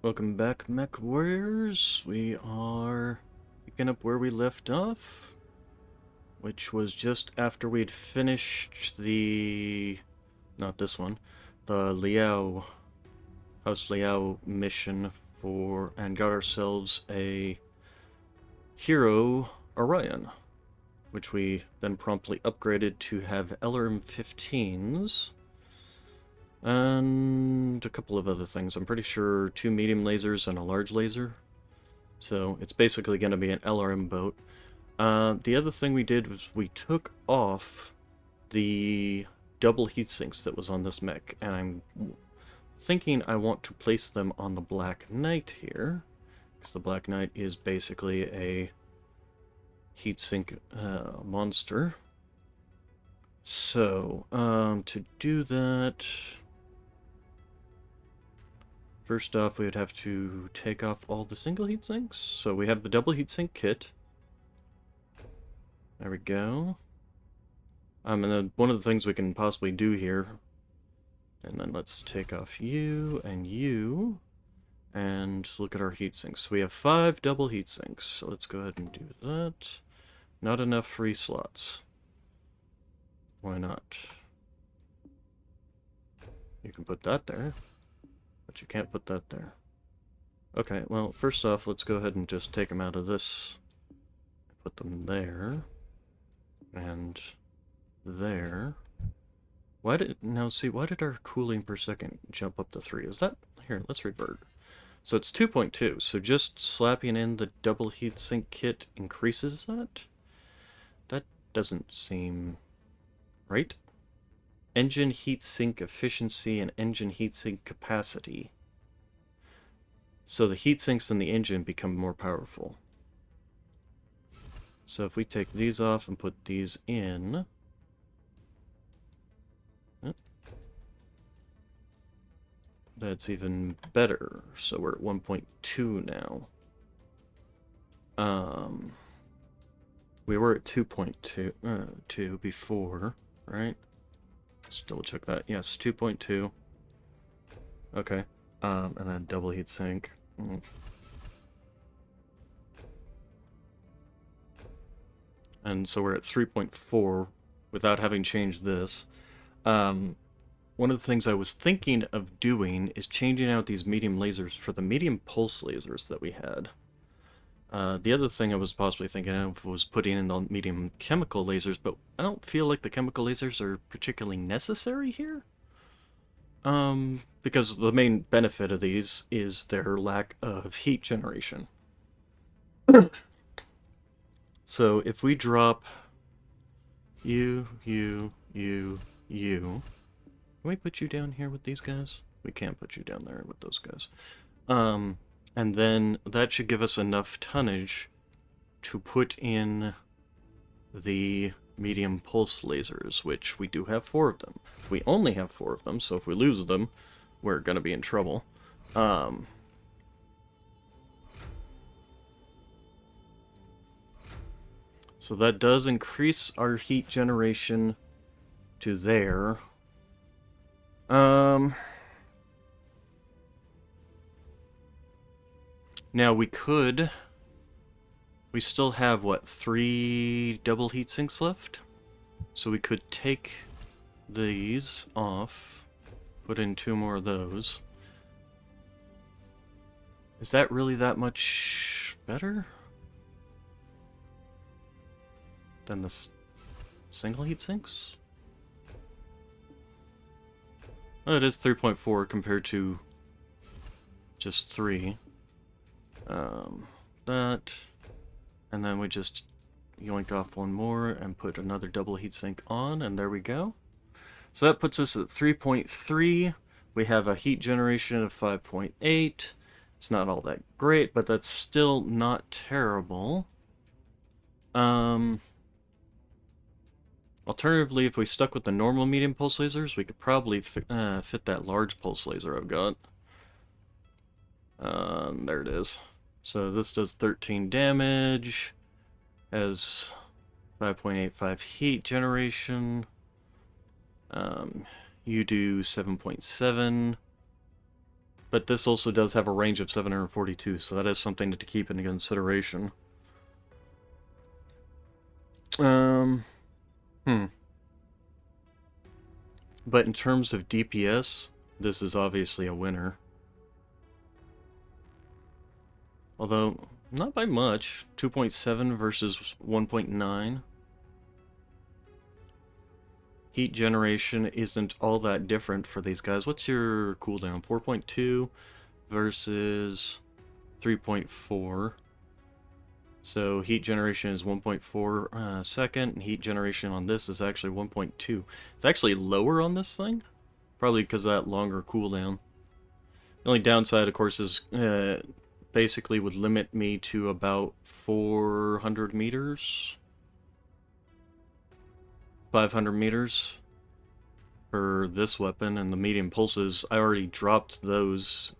Welcome back, Mech Warriors. We are picking up where we left off, which was just after we'd finished not this one, the House Liao mission and got ourselves a hero, Orion, which we then promptly upgraded to have LRM 15s. And a couple of other things. I'm pretty sure 2 medium lasers and a large laser. So it's basically going to be an LRM boat. The other thing we did was we took off the double heat sinks that was on this mech. And I'm thinking I want to place them on the Black Knight here. Because the Black Knight is basically a heatsink monster. So, to do that... First off, we would have to take off all the single heat sinks. So we have the double heat sink kit. There we go. And then one of the things we can possibly do here, and then let's take off you, and look at our heat sinks. So we have 5 double heat sinks. So let's go ahead and do that. Not enough free slots. Why not? You can put that there. But you can't put that there. Okay, well, first off, let's go ahead and just take them out of this. Put them there. And there. Why did our cooling per second jump up to 3? Is that... Here, let's revert. So it's 2.2, so just slapping in the double heatsink kit increases that? That doesn't seem... right? Engine heatsink efficiency and engine heatsink capacity. So the heatsinks in the engine become more powerful. So if we take these off and put these in... that's even better. So we're at 1.2 now. We were at 2.2 before, right? Let's double check that. Yes, 2.2. Okay. And then double heat sink. And so we're at 3.4 without having changed this. One of the things I was thinking of doing is changing out these medium lasers for the medium pulse lasers that we had. The other thing I was possibly thinking of was putting in the medium chemical lasers, but I don't feel like the chemical lasers are particularly necessary here. Because the main benefit of these is their lack of heat generation. So if we drop you, can we put you down here with these guys? We can't put you down there with those guys. And then that should give us enough tonnage to put in the medium pulse lasers, which we do have 4 of them. We only have 4 of them, so if we lose them, we're going to be in trouble. So that does increase our heat generation to there. Now we still have, what, 3 double heat sinks left? So we could take these off, put in 2 more of those. Is that really that much better than the single heat sinks? Oh, it is 3.4 compared to just 3. That, and then we just yoink off 1 more and put another double heatsink on, and there we go. So that puts us at 3.3. We have a heat generation of 5.8. It's not all that great, but that's still not terrible. Alternatively, if we stuck with the normal medium pulse lasers, we could probably fit that large pulse laser I've got. There it is. So this does 13 damage, has 5.85 heat generation. You do 7.7. But this also does have a range of 742, so that is something to keep into consideration. But in terms of DPS, this is obviously a winner. Although, not by much. 2.7 versus 1.9. Heat generation isn't all that different for these guys. What's your cooldown? 4.2 versus 3.4. So heat generation is 1.4 second, and heat generation on this is actually 1.2. It's actually lower on this thing, probably because of that longer cooldown. The only downside, of course, is basically would limit me to about 400 meters. 500 meters for this weapon, and the medium pulses, I already dropped those,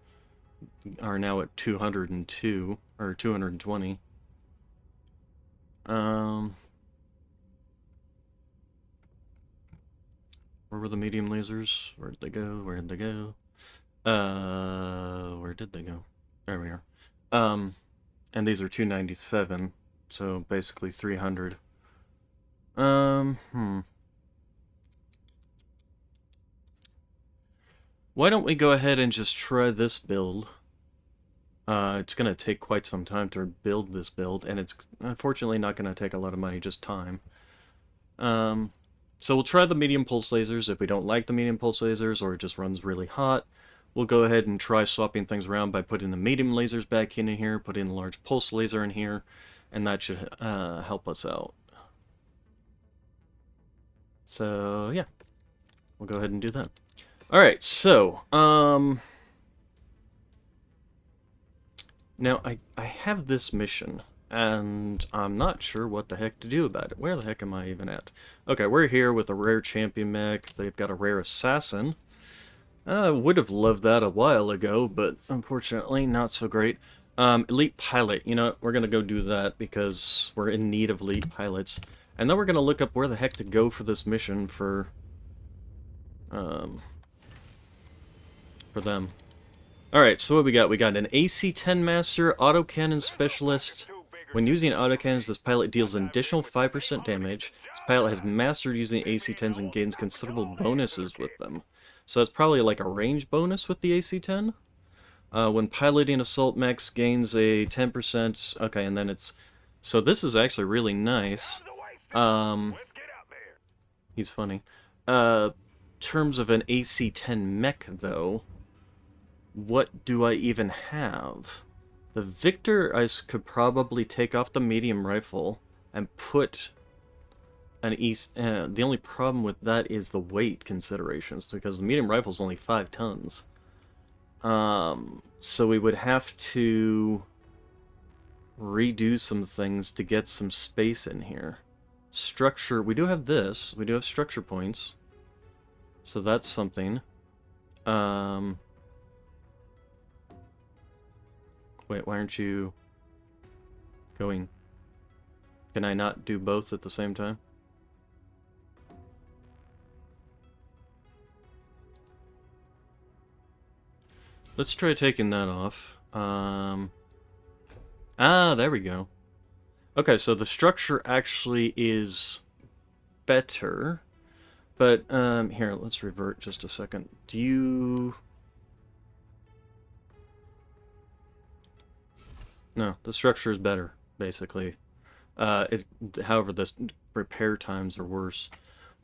are now at 202, or 220. Where were the medium lasers? Where'd they go? Where'd they go? Where did they go? There we are. And these are 297, so basically 300. Why don't we go ahead and just try this build? It's going to take quite some time to build this build, and it's unfortunately not going to take a lot of money, just time. So we'll try the medium pulse lasers. If we don't like the medium pulse lasers, or it just runs really hot, we'll go ahead and try swapping things around by putting the medium lasers back in here, putting the large pulse laser in here, and that should help us out. So, yeah. We'll go ahead and do that. Alright, so, now, I have this mission, and I'm not sure what the heck to do about it. Where the heck am I even at? Okay, we're here with a rare champion mech. They've got a rare assassin. I would have loved that a while ago, but unfortunately, not so great. Elite pilot. You know, we're going to go do that because we're in need of elite pilots. And then we're going to look up where the heck to go for this mission for them. Alright, so what we got? We got an AC-10 Master, Autocannon Specialist. When using autocannons, this pilot deals an additional 5% damage. This pilot has mastered using AC-10s and gains considerable bonuses with them. So that's probably like a range bonus with the AC-10. When piloting assault mechs, gains a 10%. Okay, and then it's... So this is actually really nice. He's funny. Terms of an AC-10 mech, though, what do I even have? The Victor, I could probably take off the medium rifle and put an the only problem with that is the weight considerations, because the medium rifle is only 5 tons. So we would have to redo some things to get some space in here. Structure, we do have this. We do have structure points. So that's something. Wait, why aren't you going? Can I not do both at the same time? Let's try taking that off. There we go. Okay, so the structure actually is better. But, here, let's revert just a second. Do you... No, the structure is better, basically. However, the repair times are worse.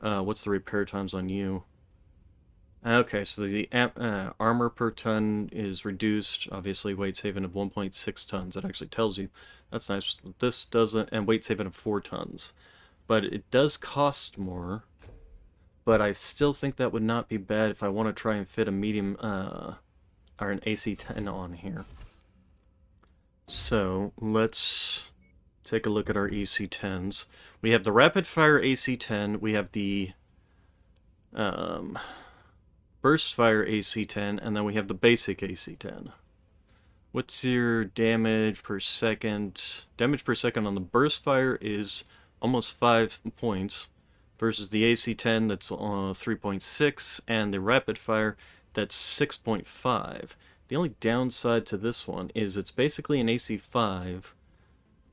What's the repair times on you? Okay, so the armor per ton is reduced. Obviously, weight saving of 1.6 tons. It actually tells you. That's nice. This doesn't, and weight saving of 4 tons. But it does cost more. But I still think that would not be bad if I want to try and fit a medium, or an AC-10 on here. So, let's take a look at our AC-10s. We have the rapid-fire AC-10, we have the burst-fire AC-10, and then we have the basic AC-10. What's your damage per second? Damage per second on the burst-fire is almost 5 points, versus the AC-10 that's 3.6, and the rapid-fire that's 6.5. The only downside to this one is it's basically an AC5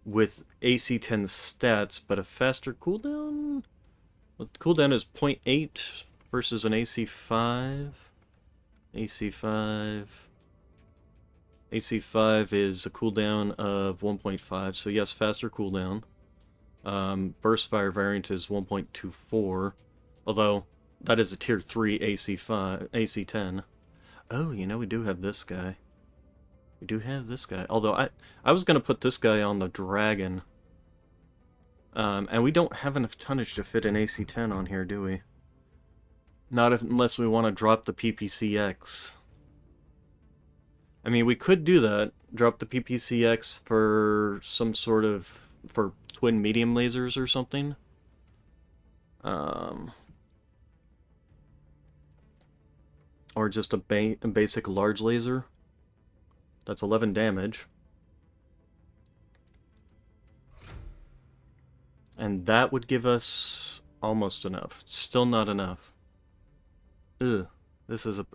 with AC10 stats, but a faster cooldown? The cooldown is 0.8 versus an AC5. AC5. AC5 is a cooldown of 1.5, so yes, faster cooldown. Burst fire variant is 1.24, although that is a tier 3 AC5, AC10. Oh, you know, we do have this guy. We do have this guy. Although I was gonna put this guy on the dragon. And we don't have enough tonnage to fit an AC10 on here, do we? Not unless we want to drop the PPCX. I mean, we could do that. Drop the PPCX for some sort of... for twin medium lasers or something. Or just a basic large laser. That's 11 damage. And that would give us almost enough. Still not enough. Ugh. This is a...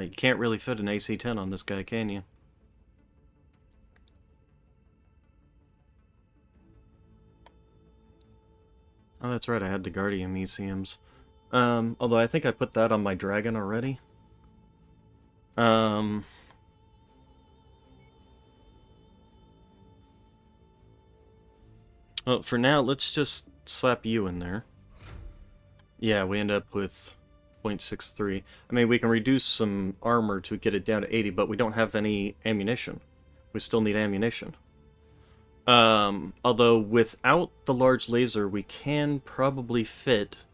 you can't really fit an AC-10 on this guy, can you? Oh, that's right, I had the Guardian Museums. Although I think I put that on my dragon already. Well, for now, let's just slap you in there. Yeah, we end up with 0.63. I mean, we can reduce some armor to get it down to 80, but we don't have any ammunition. We still need ammunition. Although without the large laser, we can probably fit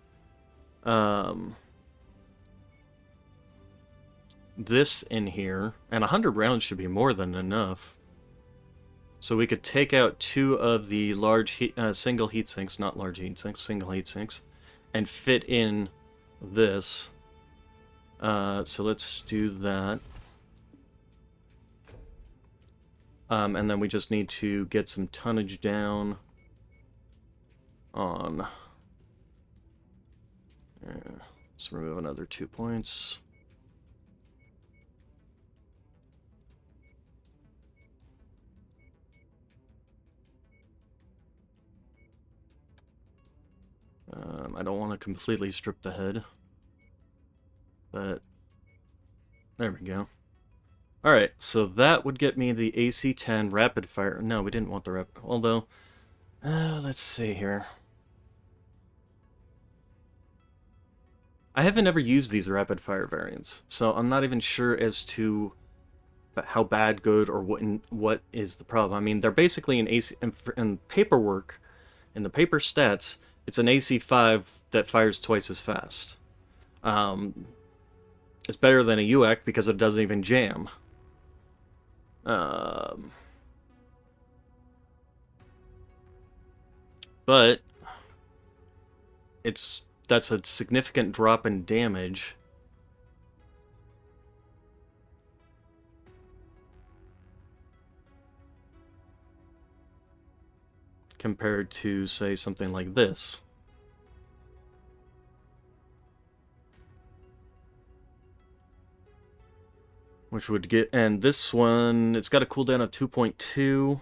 this in here, and 100 rounds should be more than enough. So we could take out 2 of the large single heat sinks, not large heat sinks, single heat sinks, and fit in this. So let's do that. And then we just need to get some tonnage down on... let's remove another 2 points. I don't want to completely strip the head, but there we go. Alright, so that would get me the AC-10 rapid fire. No, we didn't want the rapid, although, let's see here. I haven't ever used these rapid fire variants, so I'm not even sure as to how bad, good, or what is the problem. I mean, they're basically an AC, in paperwork, in the paper stats, it's an AC-5 that fires twice as fast. It's better than a UAC because it doesn't even jam. But that's a significant drop in damage. Compared to, say, something like this. Which would get... and this one, it's got a cooldown of 2.2.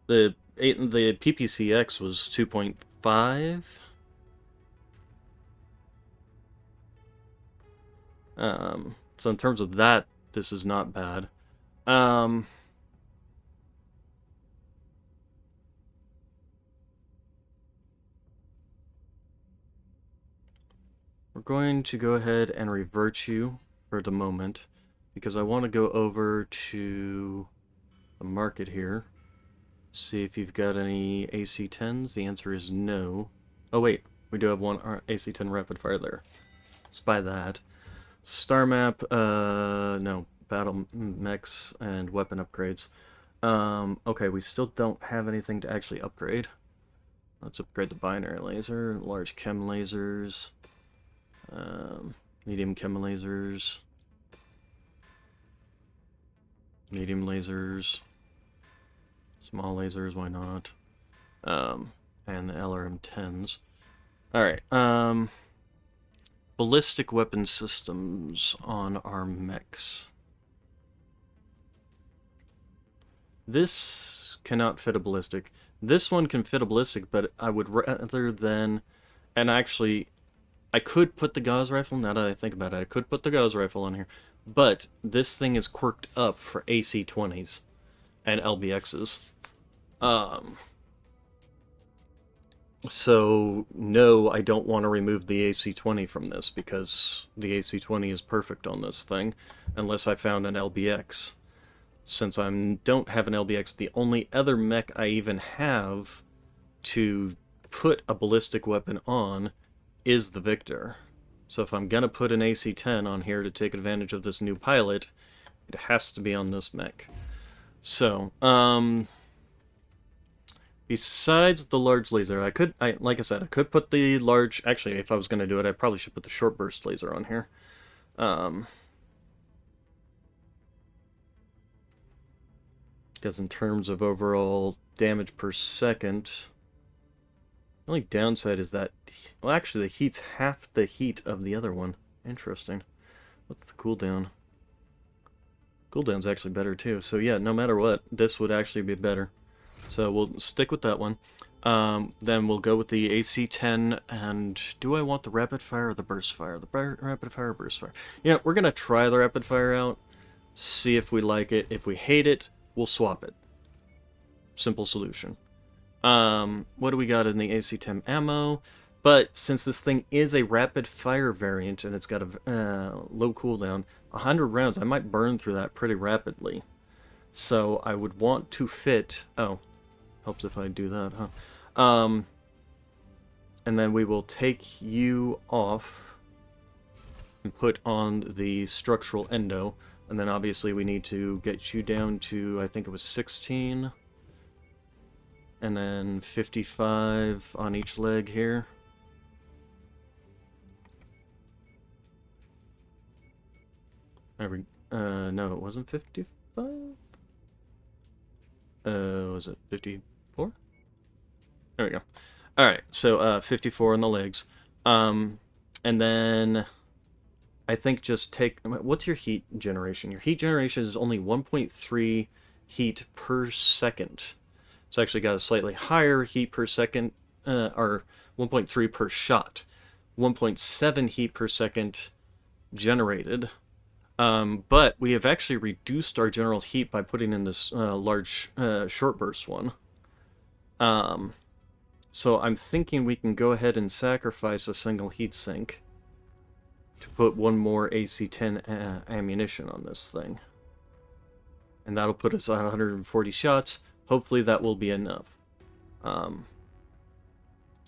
The PPCX was 2.5. So in terms of that, this is not bad. We're going to go ahead and revert you for the moment, because I want to go over to the market here, see if you've got any AC-10s. The answer is no. Oh wait, we do have one AC-10 rapid fire there. Let's buy that. Star map, no. Battle mechs and weapon upgrades. Okay, we still don't have anything to actually upgrade. Let's upgrade the binary laser, large chem lasers, medium chem lasers, medium lasers, small lasers, why not? And the LRM-10s. Alright, ballistic weapon systems on our mechs. This cannot fit a ballistic. This one can fit a ballistic, but I would rather than... And actually, I could put the Gauss rifle, now that I think about it, I could put the Gauss rifle on here. But this thing is quirked up for AC-20s and LBXs. So, no, I don't want to remove the AC-20 from this, because the AC-20 is perfect on this thing, unless I found an LBX. Since I don't have an LBX, the only other mech I even have to put a ballistic weapon on is the Victor. So if I'm gonna put an AC-10 on here to take advantage of this new pilot, it has to be on this mech. So, besides the large laser, like I said, I could put the large... Actually, if I was gonna do it, I probably should put the short burst laser on here. Because in terms of overall damage per second, the only downside is that, well, actually the heat's half the heat of the other one. Interesting. What's the cooldown? Cooldown's actually better too. So yeah, no matter what, this would actually be better. So we'll stick with that one. Then we'll go with the AC-10, and do I want the rapid fire or the burst fire? The rapid fire or burst fire? Yeah, we're gonna try the rapid fire out, see if we like it. If we hate it, we'll swap it. Simple solution. What do we got in the AC-10 ammo? But since this thing is a rapid fire variant and it's got a low cooldown, 100 rounds, I might burn through that pretty rapidly. So I would want to fit... Oh, helps if I do that, huh? And then we will take you off and put on the structural endo. And then obviously we need to get you down to, I think it was 16. And then 55 on each leg here. No, it wasn't 55? Was it 54? There we go. Alright, so 54 on the legs. And then I think just take... What's your heat generation? Your heat generation is only 1.3 heat per second. It's actually got a slightly higher heat per second, or 1.3 per shot. 1.7 heat per second generated. But we have actually reduced our general heat by putting in this large short burst one. So I'm thinking we can go ahead and sacrifice a single heat sink to put one more AC-10 ammunition on this thing. And that'll put us at 140 shots. Hopefully that will be enough.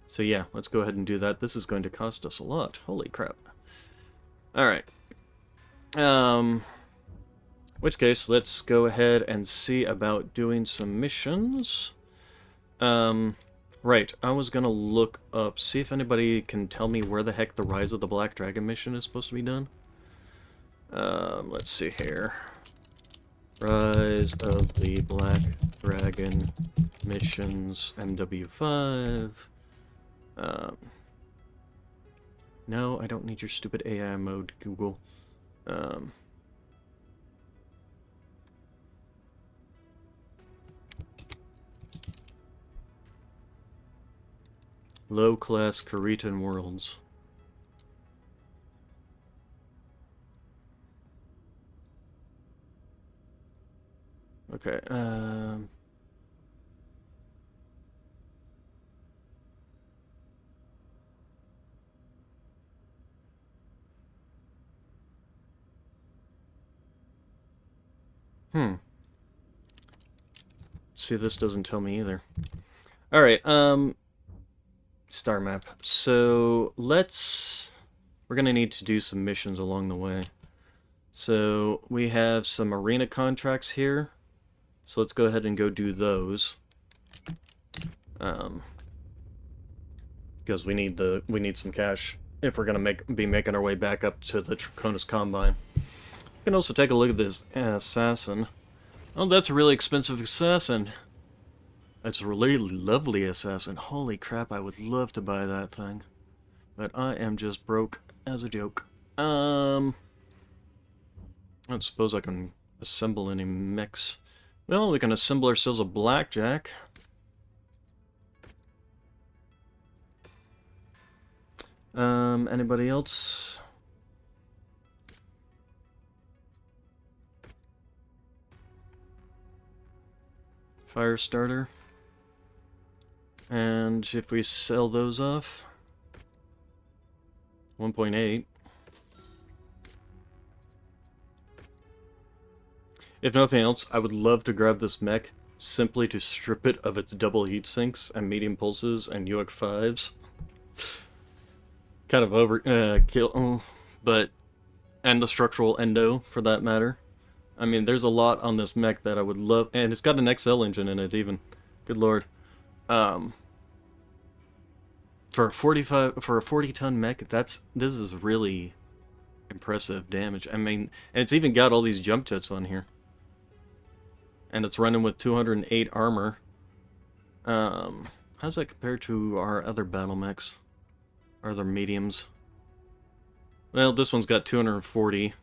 So yeah, let's go ahead and do that. This is going to cost us a lot. Holy crap. Alright. Which case, let's go ahead and see about doing some missions. Right, I was gonna look up, see if anybody can tell me where the heck the Rise of the Black Dragon mission is supposed to be done. Let's see here. Rise of the Black Dragon missions, MW5. No, I don't need your stupid AI mode, Google. Low-class Karitan worlds. Okay, see, this doesn't tell me either. Alright, star map. So, we're gonna need to do some missions along the way. So, we have some arena contracts here. So let's go ahead and go do those. Because we need some cash if we're gonna be making our way back up to the Draconis Combine. You can also take a look at this assassin. Oh, that's a really expensive assassin. That's a really lovely assassin. Holy crap, I would love to buy that thing. But I am just broke as a joke. I don't suppose I can assemble any mechs. Well, we can assemble ourselves a blackjack. Anybody else? Fire starter. And if we sell those off, 1.8. If nothing else, I would love to grab this mech simply to strip it of its double heat sinks and medium pulses and UX 5s. Kind of overkill, but and the structural endo for that matter. I mean, there's a lot on this mech that I would love, and it's got an XL engine in it even. Good lord. For a 40-ton mech, this is really impressive damage. I mean, and it's even got all these jump jets on here. And it's running with 208 armor. How's that compared to our other battle mechs? Our other mediums? Well, this one's got 240.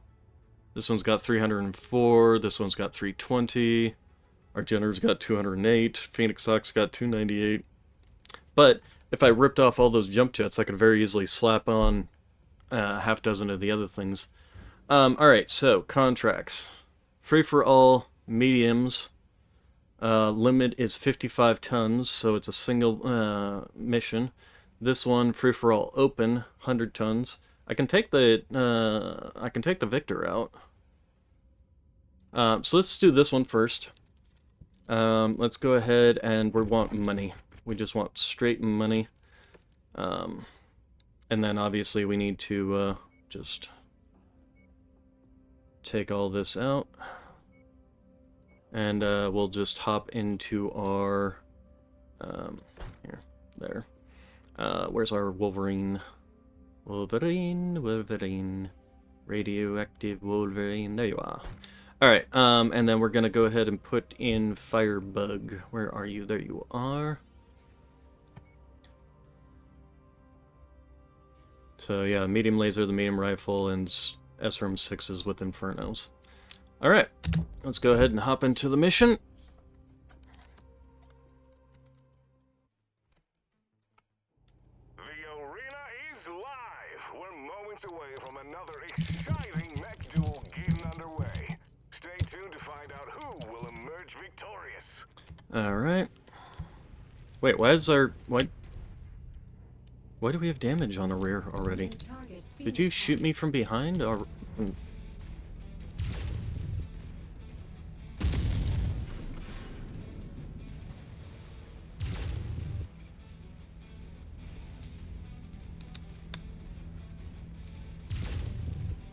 This one's got 304. This one's got 320. Our Jenner's got 208. Phoenix Sock's got 298. But if I ripped off all those jump jets, I could very easily slap on half dozen of the other things. Alright, so contracts. Free for all mediums. Limit is 55 tons, so it's a single mission. This one, free for all open, 100 tons. I can take the Victor out. So let's do this one first. Let's go ahead and we want money. We just want straight money. And then obviously we need to just take all this out. And we'll just hop into our there. Where's our Wolverine? Wolverine. Radioactive Wolverine. There you are. Alright, and then we're gonna go ahead and put in Firebug. Where are you? There you are. So yeah, medium laser, the medium rifle, and SRM6s with Infernos. Alright, let's go ahead and hop into the mission. The arena is live! We're moments away from another exciting mech duel getting underway. Stay tuned to find out who will emerge victorious. Alright. Wait, why do we have damage on the rear already? Did you shoot me from behind? Or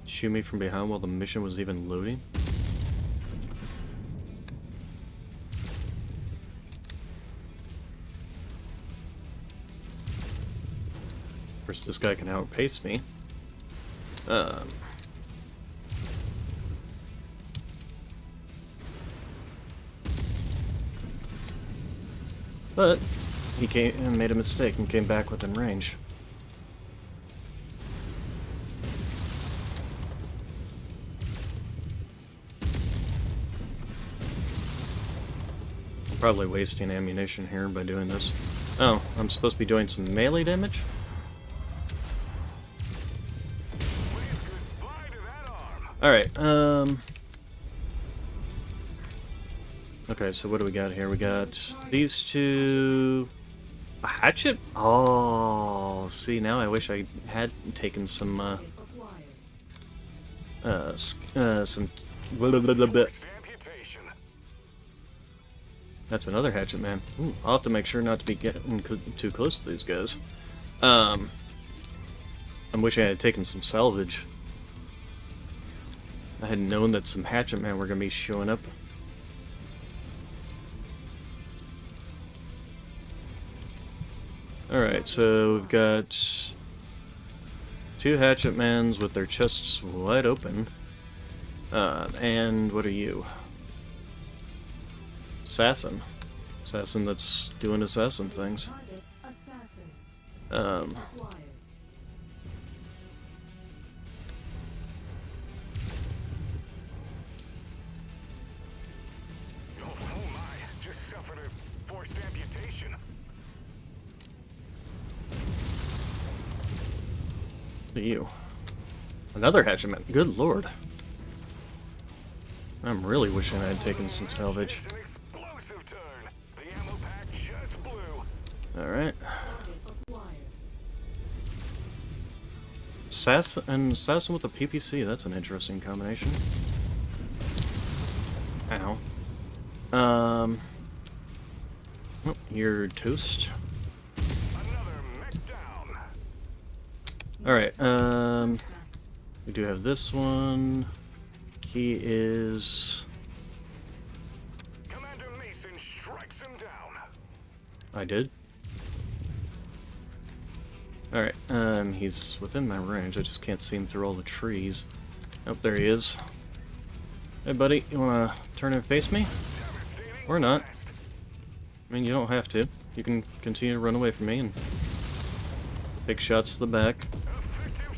shoot me from behind while the mission was even loading? Of course, this guy can outpace me. But he came and made a mistake and came back within range. I'm probably wasting ammunition here by doing this. Oh, I'm supposed to be doing some melee damage? Alright, okay, so what do we got here? We got these two... A hatchet? Oh, see, now I wish I had taken some, some... That's another Hatchetman. Ooh, I'll have to make sure not to be getting too close to these guys. I wish I had taken some salvage. I had known that some Hatchetman were going to be showing up. Alright, so we've got two Hatchetmans with their chests wide open. And what are you? Assassin. Assassin that's doing assassin things. Look at you. Another Hatchetman. Good lord. I'm really wishing I had taken some salvage. It's an explosive turn. The ammo pack just blew. Alright. Assassin with the PPC, that's an interesting combination. Ow. Oh, you're toast. Another mech down. Alright, we do have this one. He is... Commander Mason strikes him down. I did? Alright, he's within my range, I just can't see him through all the trees. Oh, there he is. Hey buddy, you wanna turn and face me? Or not. I mean, you don't have to. You can continue to run away from me and... Big shots to the back.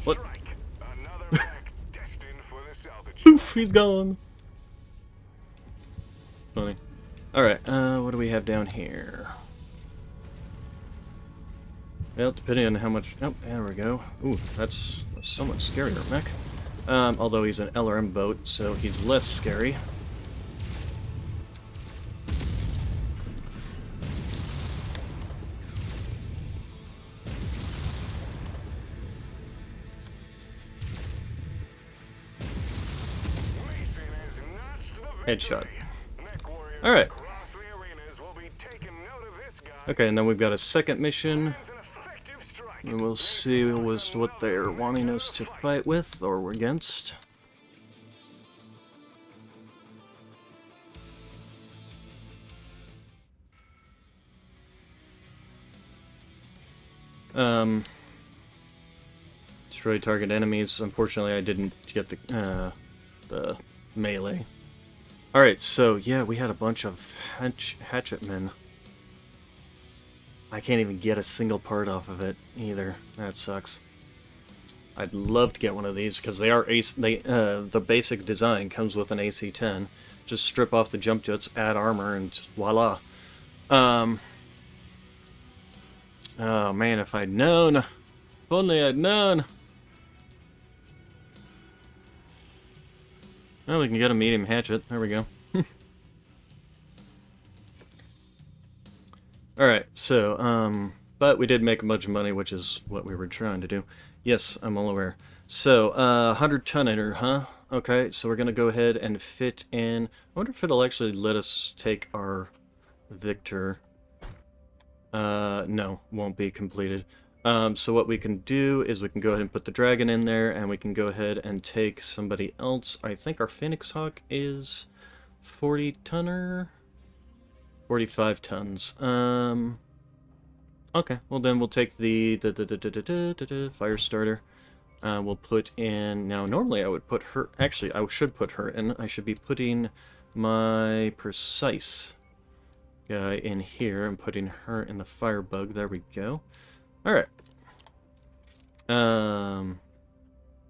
What? Another mech destined for the salvage. Poof, he's gone! Funny. Alright, what do we have down here? Well, depending on how much... Oh, there we go. Ooh, that's a somewhat scarier mech. Although he's an LRM boat, so he's less scary. Mason has notched the Headshot. victory. Mechwarriors Alright. across the arenas will be taking note of this guy. Okay, and then we've got a second mission. Lands an effective strike. And we'll see what they're wanting us to fight with, or we're against. Destroy target enemies. Unfortunately, I didn't get the melee. Alright, so yeah, we had a bunch of Hatchetmen. I can't even get a single part off of it either. That sucks. I'd love to get one of these because they are the basic design comes with an AC-10. Just strip off the jump jets, add armor, and voila. Oh man, if I'd known. If only I'd known. Well, we can get a medium hatchet. There we go. Alright, so, but we did make a bunch of money, which is what we were trying to do. Yes, I'm all aware. So, 100-tonner, huh? Okay, so we're gonna go ahead and fit in... I wonder if it'll actually let us take our Victor. No, won't be completed. So what we can do is we can go ahead and put the dragon in there, and we can go ahead and take somebody else. I think our Phoenix Hawk is 40-tonner? 45 tons. Okay, well then we'll take the fire starter. We'll put in... Now, normally I would put her... Actually, I should put her in. I should be putting my precise guy in here and putting her in the firebug. There we go. Alright.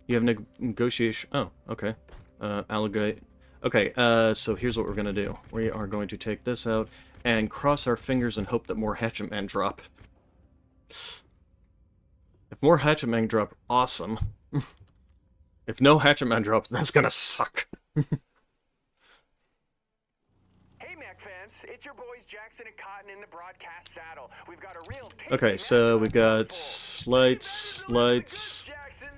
You have negotiation... Oh, okay. Alligator... Okay, so here's what we're gonna do. We are going to take this out and cross our fingers and hope that more Hatchetmen drop. If more Hatchetmen drop, awesome. If no Hatchetmen drop, that's gonna suck. Hey Mac fans, it's your boys Jackson and Cotton in the broadcast saddle. We've got a real Okay, so we got lights, lights.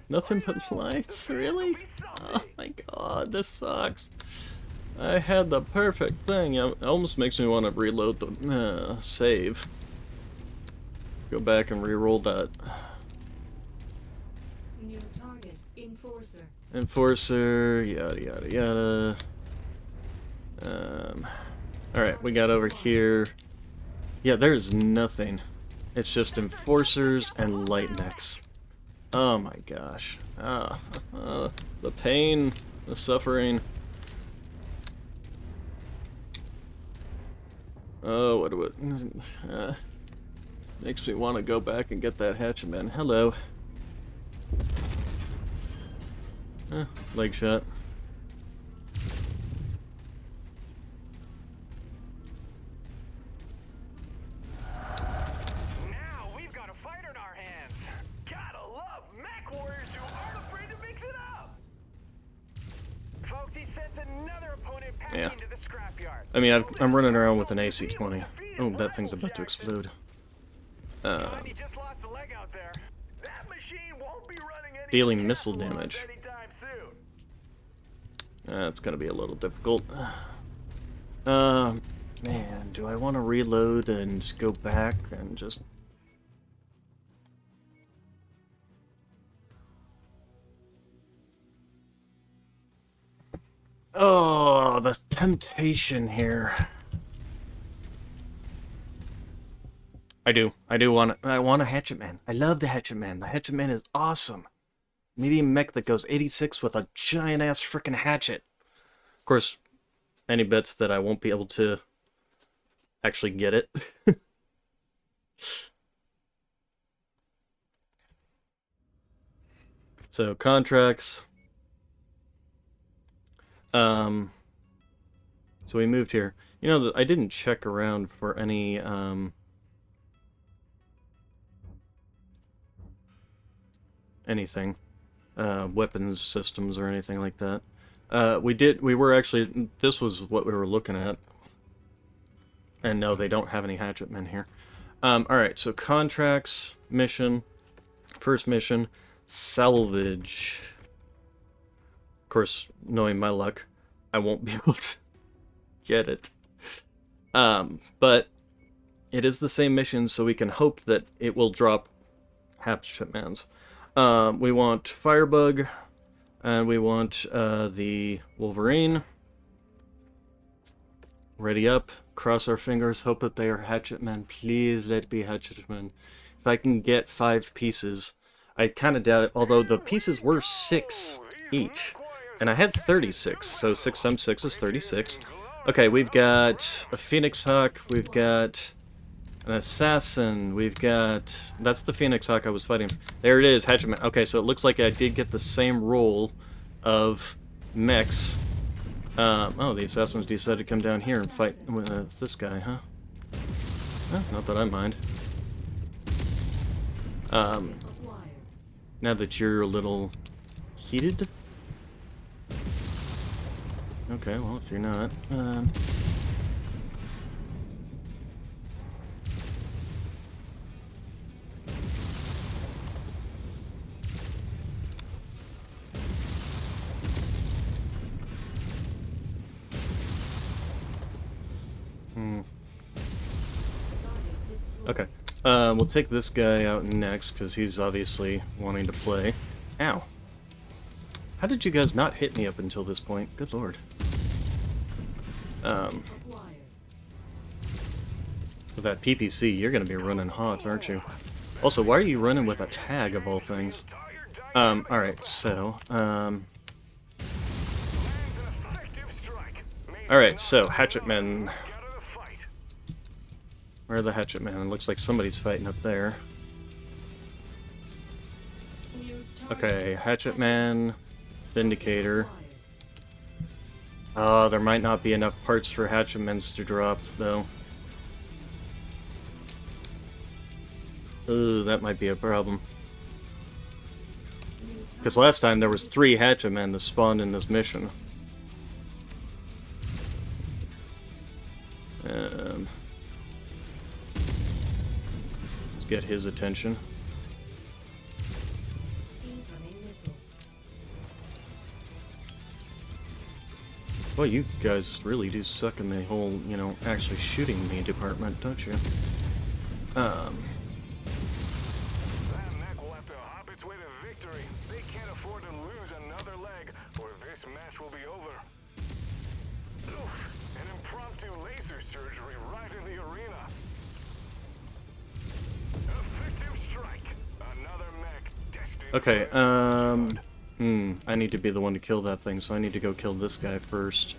nothing but lights, really? Oh my god, this sucks. I had the perfect thing. It almost makes me want to reload the save. Go back and re-roll that. New target, Enforcer. Enforcer, yada yada yada. Alright, we got over here. Yeah, there's nothing. It's just Enforcers and light necks. Oh my gosh. The pain, the suffering. Oh, what makes me want to go back and get that Hatchetman. Hello. Leg shot. Now we've got a fighter in our hands. Gotta love Mech Warriors who Yeah. into the scrapyard. I mean, I'm running around with an AC-20. Oh, that thing's about to explode. John, you just lost a leg out there. That machine won't be running any Dealing missile Teslas damage. anytime soon. That's gonna be a little difficult. Man, do I want to reload and go back and just... Oh, the temptation here. I want a Hatchetman. I love the Hatchetman. The Hatchetman is awesome. Medium mech that goes 86 with a giant ass freaking hatchet. Of course, any bets that I won't be able to actually get it. So contracts. So we moved here. You know, I didn't check around for any anything, weapons systems or anything like that. We were actually, this was what we were looking at. And no, they don't have any Hatchetmen here. Alright, so contracts, mission, first mission, salvage. Of course, knowing my luck, I won't be able to get it. But it is the same mission, so we can hope that it will drop Hatchetmans. We want Firebug, and we want the Wolverine. Ready up, cross our fingers, hope that they are Hatchetmen. Please let be Hatchetmen. If I can get 5 pieces, I kind of doubt it, although the pieces were 6 each. And I had 36, so 6 times 6 is 36. Okay, we've got a Phoenix Hawk, we've got an Assassin, we've got... That's the Phoenix Hawk I was fighting. There it is, Hatchetman. Okay, so it looks like I did get the same roll of mechs. Oh, the Assassins decided to come down here and fight with this guy, huh? Not that I mind. Now that you're a little heated? Okay, well, if you're not, Okay. We'll take this guy out next, because he's obviously wanting to play. Ow. How did you guys not hit me up until this point? Good lord. With that PPC, you're gonna be running hot, aren't you? Also, why are you running with a tag of all things? Alright, so, Alright, so, Hatchetmen. Where are the Hatchetmen? It looks like somebody's fighting up there. Okay, Hatchetman, Vindicator. Oh, there might not be enough parts for Hatchetmans to drop, though. Ooh, that might be a problem. Because last time there was 3 Hatchetmen that spawned in this mission. Let's get his attention. Well, you guys really do suck in the whole, you know, actually shooting me department, don't you? That mech will have to hop its way to victory. They can't afford to lose another leg, or this match will be over. Oof, an impromptu laser surgery right in the arena. Effective strike. Another mech destined. Okay, I need to be the one to kill that thing, so I need to go kill this guy first.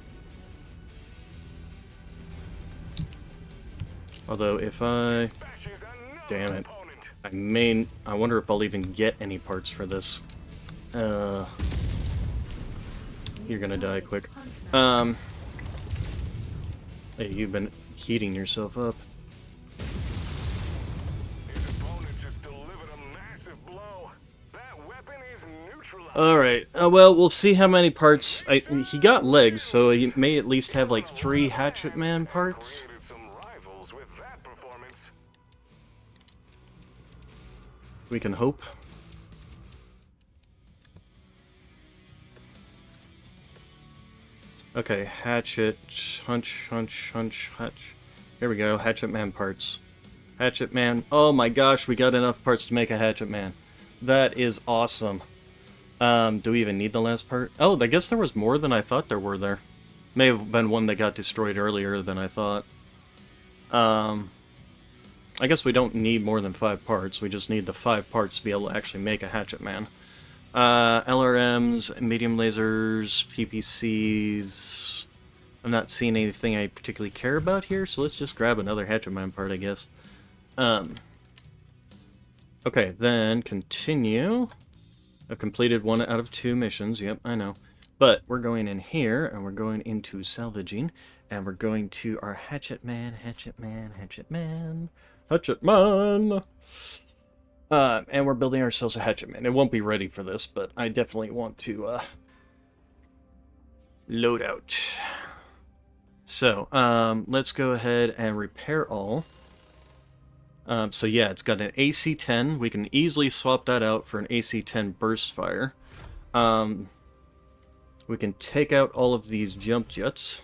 Although, if I... Damn it. I wonder if I'll even get any parts for this. You're gonna die quick. Hey, you've been heating yourself up. Alright, well, we'll see how many parts... he got legs, so he may at least have like 3 Hatchetman parts. Created some rivals with that performance. We can hope. Okay, hatchet, hunch. Here we go, Hatchetman parts. Hatchetman, oh my gosh, we got enough parts to make a Hatchetman. That is awesome. Do we even need the last part? Oh, I guess there was more than I thought there were there. May have been one that got destroyed earlier than I thought. I guess we don't need more than 5 parts. We just need the 5 parts to be able to actually make a Hatchetman. LRMs, medium lasers, PPCs. I'm not seeing anything I particularly care about here, so let's just grab another Hatchetman part, I guess. Okay, then continue. I've completed 1 out of 2 missions, yep, I know. But we're going in here, and we're going into salvaging, and we're going to our Hatchetman. And we're building ourselves a Hatchetman. It won't be ready for this, but I definitely want to load out. So, let's go ahead and repair all. So yeah, it's got an AC-10. We can easily swap that out for an AC-10 burst fire. We can take out all of these jump jets.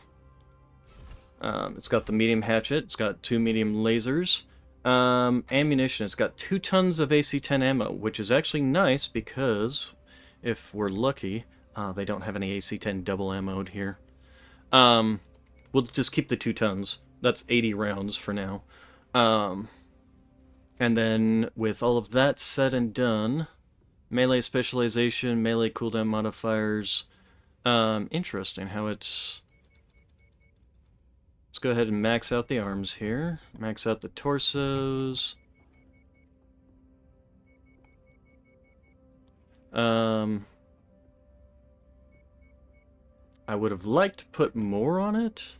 It's got the medium hatchet. It's got 2 medium lasers. Ammunition. It's got 2 tons of AC-10 ammo, which is actually nice because if we're lucky, they don't have any AC-10 double ammoed here. We'll just keep the 2 tons. That's 80 rounds for now. And then, with all of that said and done, melee specialization, melee cooldown modifiers. Interesting how it's... Let's go ahead and max out the arms here. Max out the torsos. I would have liked to put more on it.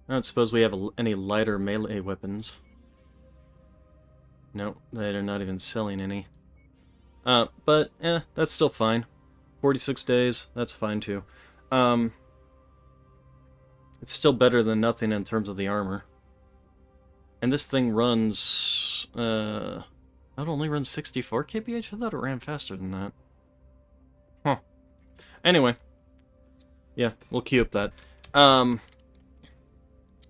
I don't suppose we have any lighter melee weapons. No, they're not even selling any. But, that's still fine. 46 days, that's fine too. It's still better than nothing in terms of the armor. And this thing runs, it only runs 64 kph? I thought it ran faster than that. Huh. Anyway. Yeah, we'll queue up that.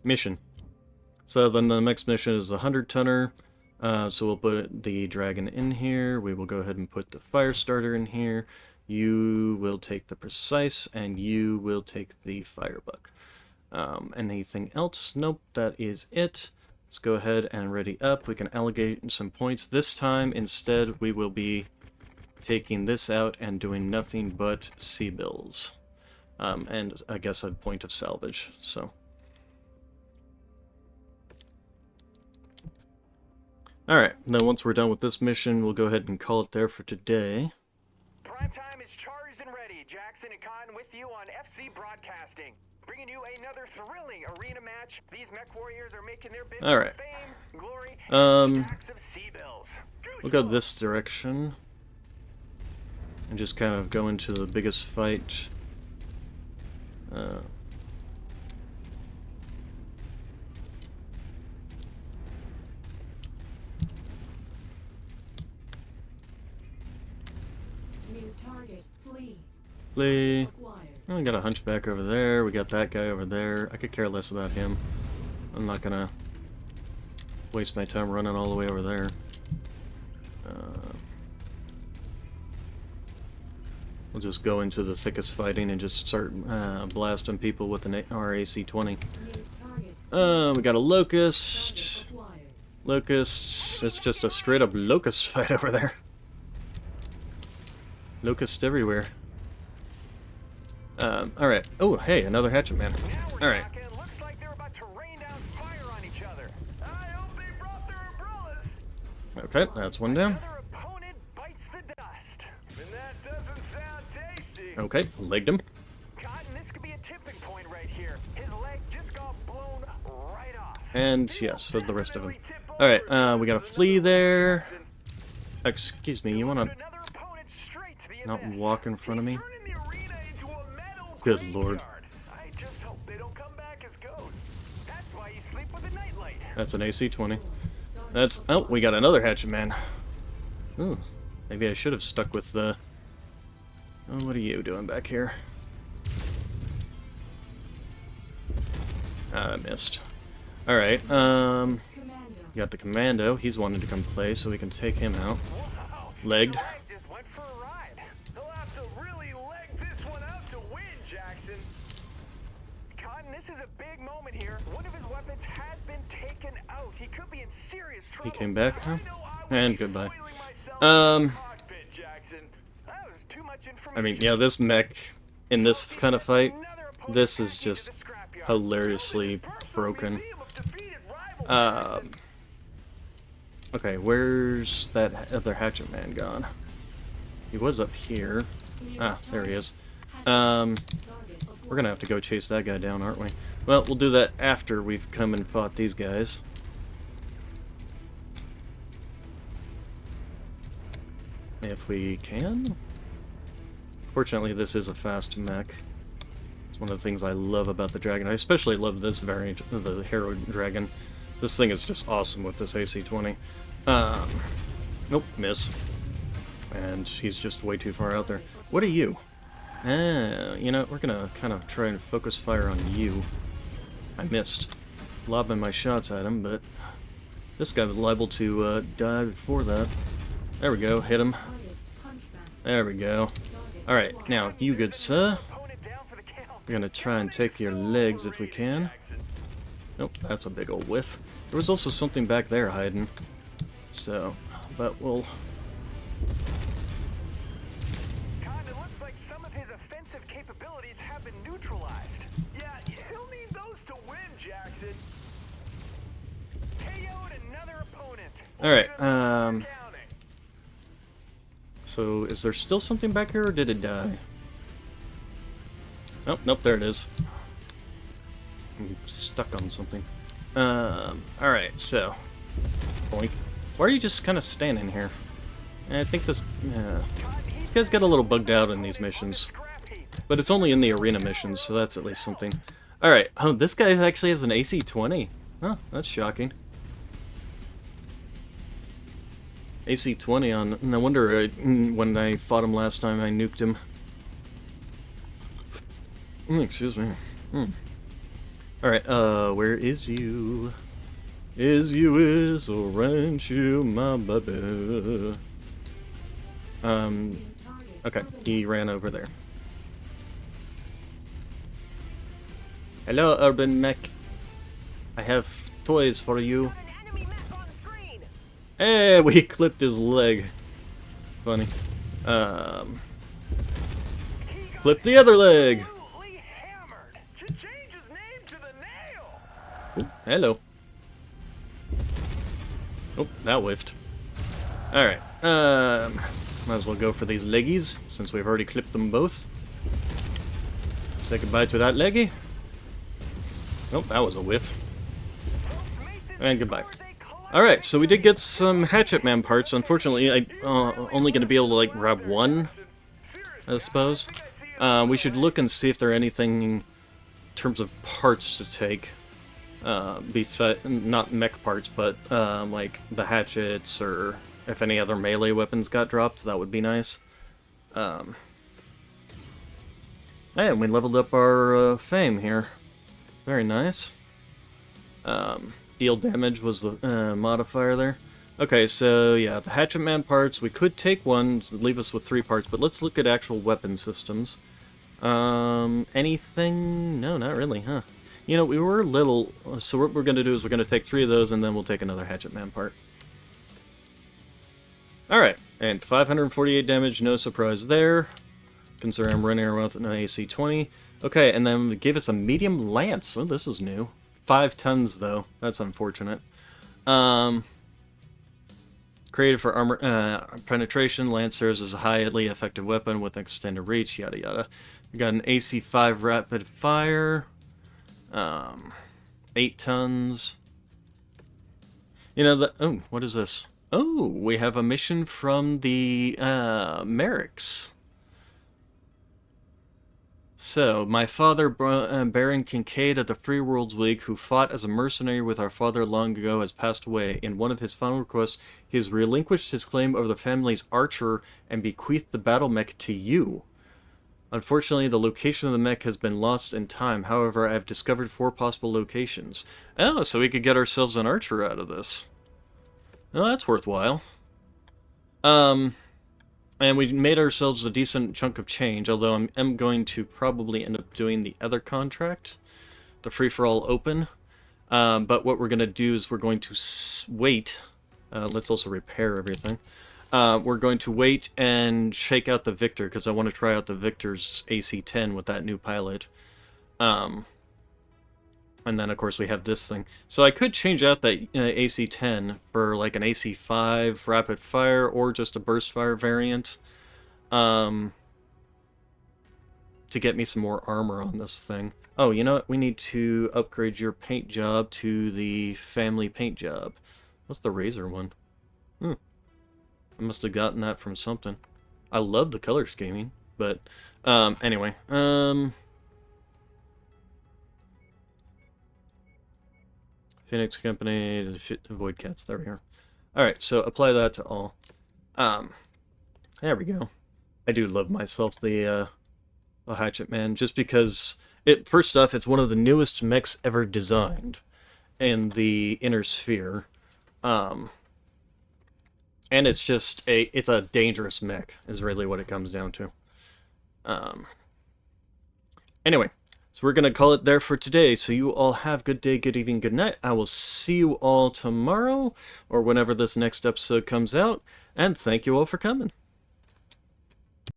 Mission. So then the next mission is the 100-tonner. So we'll put the dragon in here. We will go ahead and put the fire starter in here. You will take the precise, and you will take the firebug. Anything else? Nope, that is it. Let's go ahead and ready up. We can allocate some points. This time, instead, we will be taking this out and doing nothing but sea bills. And I guess a point of salvage, so... Alright, then once we're done with this mission, we'll go ahead and call it there for today. Prime time is charged and ready. Jackson and Cotton with you on FC Broadcasting. Bringing you another thrilling arena match. These Mechwarriors are making their bid for fame, glory, and stacks of sea bills. We'll go this direction. And just kind of go into the biggest fight. New target. Flee. Flee. Acquired. Oh, we got a hunchback over there. We got that guy over there. I could care less about him. I'm not gonna waste my time running all the way over there. We'll just go into the thickest fighting and just start blasting people with an RAC-20. New target. We got a locust. Acquired. Locusts. It's just a straight up locust fight over there. Locusts everywhere. Alright. Oh, hey, another Hatchetman. Alright. Looks like they're about to rain down fire on each other. I hope they brought their umbrellas. Okay, that's one down. Another opponent bites the dust. And that doesn't sound tasty. Okay, legged him. Cotton, this could be a tipping point right here. His leg just got blown right off. And yes, so the rest of them. Alright, we got a flea there. Excuse me, you wanna not walk in front of me? Good lord. I just hope they don't come back as ghosts. That's why you sleep with a nightlight. That's an AC-20. That's... Oh, we got another Hatchetman. Ooh, maybe I should have stuck with the... Oh, what are you doing back here? I missed. Alright, Commando. got the Commando. He's wanted to come play, so we can take him out. Wow. Legged. The leg just went for a ride. He'll have to really leg this one out to win, Jackson. Cotton, this is a big moment here. One of his weapons has been taken out. He could be in serious trouble. He came back, huh? I know I would And be goodbye. soiling myself in the cockpit, Jackson. That was too much information. I mean, yeah, this mech, in this He's kind of got fight, another opponent this is packing just to the scrapyard. hilariously Personal broken. museum of defeated rivals, Jackson. Okay, where's that other Hatchetman gone? He was up here. Ah, there he is. Target We're gonna have to go chase that guy down, aren't we? Well, we'll do that after we've come and fought these guys. If we can. Fortunately, this is a fast mech. It's one of the things I love about the Dragon. I especially love this variant of the Hero Dragon. This thing is just awesome with this AC-20. Nope, miss. And he's just way too far out there. What are you? You know, we're gonna kind of try and focus fire on you. I missed. Lobbing my shots at him, but this guy was liable to die before that. There we go, hit him. There we go. Alright, now, you good sir. We're gonna try and take your legs if we can. Nope, that's a big old whiff. There was also something back there hiding. So, but we'll... It looks like some of his offensive capabilities have been neutralized. Yeah, he'll need those to win, Jackson. KO'd another opponent. Alright, so is there still something back here, or did it die? Nope, nope, there it is. I'm stuck on something. Alright, so... Boink. Why are you just kind of standing here? I think this guy's got a little bugged out in these missions. But it's only in the arena missions, so that's at least something. Alright, oh, this guy actually has an AC-20. Huh, that's shocking. AC-20 on... No wonder when I fought him last time, I nuked him. Excuse me. Alright, where is you? Is aren't you, my baby? Okay, he ran over there. Hello, Urban Mech. I have toys for you. Hey, we clipped his leg. Funny. Clip the other leg. Ooh, hello. Oh, that whiffed. Alright, might as well go for these leggies, since we've already clipped them both. Say goodbye to that leggy. Oh, that was a whiff. And goodbye. Alright, so we did get some Hatchetman parts. Unfortunately, I'm only going to be able to, like, grab one, I suppose. We should look and see if there are anything in terms of parts to take. Besides, not mech parts, but, like, the hatchets, or if any other melee weapons got dropped, that would be nice. And we leveled up our, fame here. Very nice. Deal damage was the modifier there. Okay, so yeah, the Hatchetman parts, we could take one, leave us with 3 parts, but let's look at actual weapon systems. Anything? No, not really, huh? You know, we were little, so what we're going to do is we're going to take 3 of those, and then we'll take another Hatchetman part. Alright, and 548 damage, no surprise there. Considering I'm running around with an AC-20. Okay, and then it gave us a medium lance. Oh, this is new. 5 tons, though. That's unfortunate. Created for armor penetration, lance serves as a highly effective weapon with extended reach, yada yada. We got an AC-5 rapid fire. 8 tons. You know, oh, what is this? Oh, we have a mission from the, Merricks. So, my father, Baron Kincaid of the Free Worlds League, who fought as a mercenary with our father long ago, has passed away. In one of his final requests, he has relinquished his claim over the family's archer and bequeathed the battle mech to you. Unfortunately, the location of the mech has been lost in time. However, I have discovered 4 possible locations. Oh, so we could get ourselves an archer out of this. Oh, that's worthwhile. And we made ourselves a decent chunk of change, although I'm going to probably end up doing the other contract, the free-for-all open. But what we're going to do is we're going to wait. Let's also repair everything. We're going to wait and shake out the Victor, because I want to try out the Victor's AC-10 with that new pilot. And then, of course, we have this thing. So I could change out that AC-10 for, like, an AC-5 rapid fire or just a burst fire variant. To get me some more armor on this thing. Oh, you know what? We need to upgrade your paint job to the family paint job. What's the Razor one? I must have gotten that from something. I love the color scheming, but, anyway. Phoenix Company, Void Cats, there we are. Alright, so apply that to all. There we go. I do love myself the Hatchetman, just because, first off, it's one of the newest mechs ever designed in the Inner Sphere. And it's just it's a dangerous mech, is really what it comes down to. Anyway. So we're going to call it there for today. So you all have good day, good evening, good night. I will see you all tomorrow or whenever this next episode comes out. And thank you all for coming.